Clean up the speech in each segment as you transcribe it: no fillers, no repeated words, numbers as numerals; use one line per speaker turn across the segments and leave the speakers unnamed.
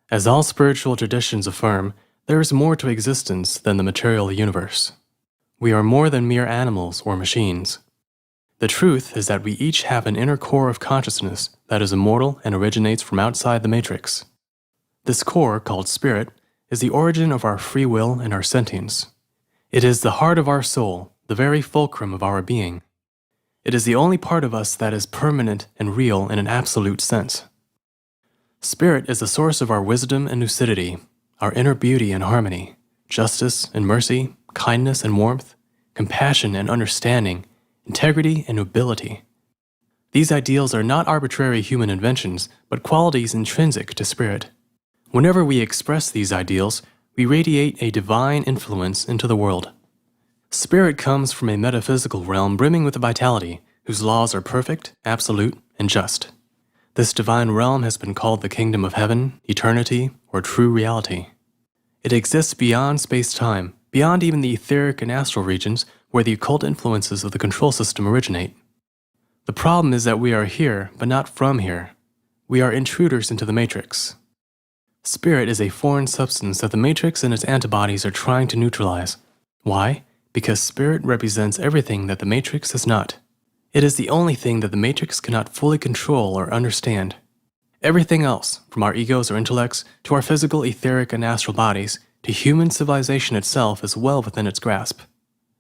As all spiritual traditions affirm, there is more to existence than the material universe. We are more than mere animals or machines. The truth is that we each have an inner core of consciousness that is immortal and originates from outside the matrix. This core, called spirit, is the origin of our free will and our sentience. It is the heart of our soul, the very fulcrum of our being. It is the only part of us that is permanent and real in an absolute sense. Spirit is the source of our wisdom and lucidity, our inner beauty and harmony, justice and mercy, kindness and warmth, compassion and understanding, integrity and nobility. These ideals are not arbitrary human inventions, but qualities intrinsic to spirit. Whenever we express these ideals, we radiate a divine influence into the world. Spirit comes from a metaphysical realm brimming with vitality, whose laws are perfect, absolute, and just. This divine realm has been called the kingdom of heaven, eternity, or true reality. It exists beyond space-time, beyond even the etheric and astral regions where the occult influences of the control system originate. The problem is that we are here, but not from here. We are intruders into the matrix. Spirit is a foreign substance that the matrix and its antibodies are trying to neutralize. Why? Because spirit represents everything that the matrix is not. It is the only thing that the matrix cannot fully control or understand. Everything else, from our egos or intellects, to our physical, etheric, and astral bodies, to human civilization itself, is well within its grasp.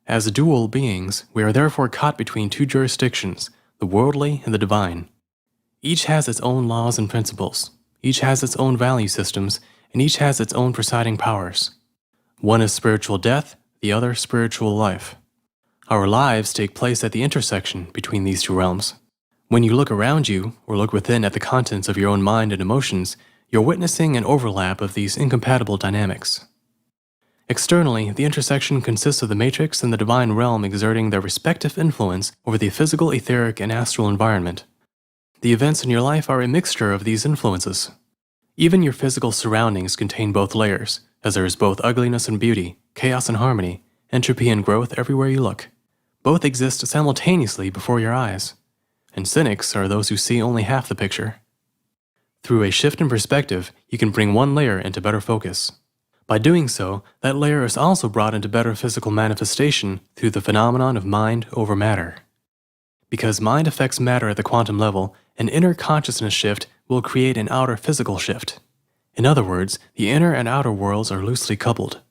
As dual beings, we are therefore caught between two jurisdictions, the worldly and the divine. Each has its own laws and principles. Each has its own value systems, and each has its own presiding powers. One is spiritual death, the other spiritual life. Our lives take place at the intersection between these two realms. When you look around you, or look within at the contents of your own mind and emotions, you're witnessing an overlap of these incompatible dynamics. Externally, the intersection consists of the matrix and the divine realm exerting their respective influence over the physical, etheric, and astral environment. The events in your life are a mixture of these influences. Even your physical surroundings contain both layers, as there is both ugliness and beauty, chaos and harmony, entropy and growth everywhere you look. Both exist simultaneously before your eyes, and cynics are those who see only half the picture. Through a shift in perspective, you can bring one layer into better focus. By doing so, that layer is also brought into better physical manifestation through the phenomenon of mind over matter. Because mind affects matter at the quantum level, an inner consciousness shift will create an outer physical shift. In other words, the inner and outer worlds are loosely coupled.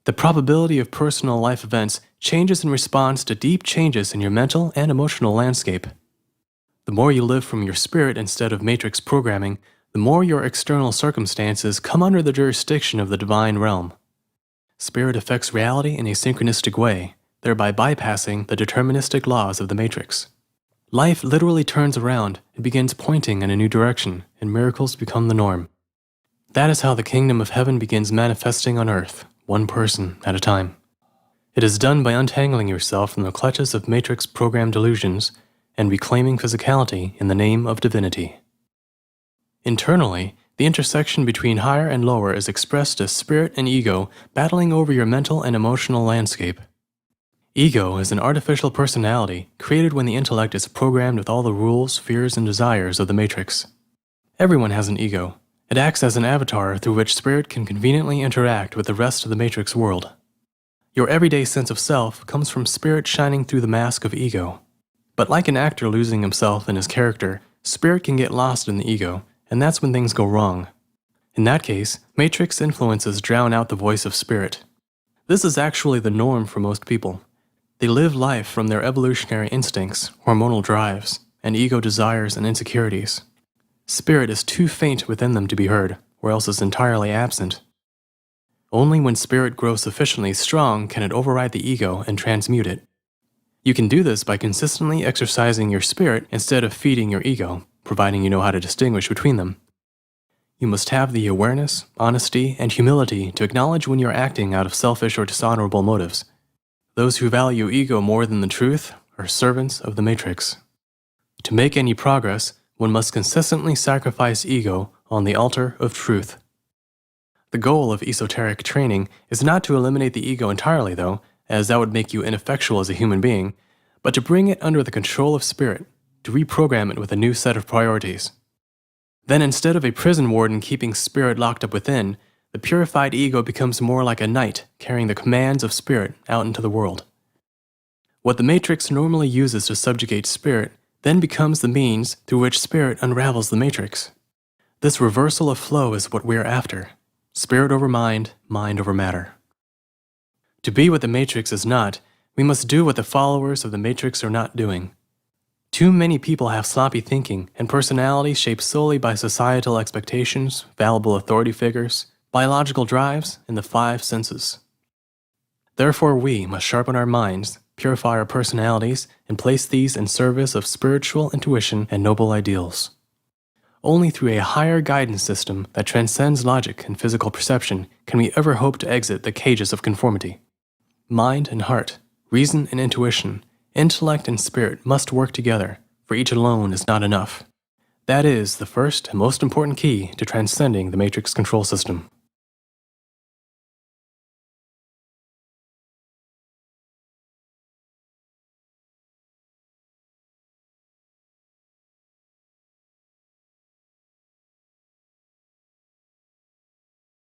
The probability of personal life events changes in response to deep changes in your mental and emotional landscape. The more you live from your spirit instead of matrix programming, the more your external circumstances come under the jurisdiction of the divine realm. Spirit affects reality in a synchronistic way, thereby bypassing the deterministic laws of the matrix. Life literally turns around and begins pointing in a new direction, and miracles become the norm. That is how the kingdom of heaven begins manifesting on earth, one person at a time. It is done by untangling yourself from the clutches of matrix-programmed delusions and reclaiming physicality in the name of divinity. Internally, the intersection between higher and lower is expressed as spirit and ego battling over your mental and emotional landscape. Ego is an artificial personality created when the intellect is programmed with all the rules, fears, and desires of the matrix. Everyone has an ego. It acts as an avatar through which spirit can conveniently interact with the rest of the matrix world. Your everyday sense of self comes from spirit shining through the mask of ego. But like an actor losing himself in his character, spirit can get lost in the ego, and that's when things go wrong. In that case, matrix influences drown out the voice of spirit. This is actually the norm for most people. They live life from their evolutionary instincts, hormonal drives, and ego desires and insecurities. Spirit is too faint within them to be heard, or else is entirely absent. Only when spirit grows sufficiently strong can it override the ego and transmute it. You can do this by consistently exercising your spirit instead of feeding your ego, providing you know how to distinguish between them. You must have the awareness, honesty, and humility to acknowledge when you're acting out of selfish or dishonorable motives. Those who value ego more than the truth are servants of the matrix. To make any progress, one must consistently sacrifice ego on the altar of truth. The goal of esoteric training is not to eliminate the ego entirely, though, as that would make you ineffectual as a human being, but to bring it under the control of spirit, to reprogram it with a new set of priorities. Then instead of a prison warden keeping spirit locked up within, the purified ego becomes more like a knight carrying the commands of spirit out into the world. What the matrix normally uses to subjugate spirit then becomes the means through which spirit unravels the matrix. This reversal of flow is what we are after. Spirit over mind, mind over matter. To be what the matrix is not, we must do what the followers of the matrix are not doing. Too many people have sloppy thinking and personalities shaped solely by societal expectations, fallible authority figures, biological drives, and the five senses. Therefore, we must sharpen our minds, purify our personalities, and place these in service of spiritual intuition and noble ideals. Only through a higher guidance system that transcends logic and physical perception can we ever hope to exit the cages of conformity. Mind and heart, reason and intuition, intellect and spirit must work together, for each alone is not enough. That is the first and most important key to transcending the matrix control system.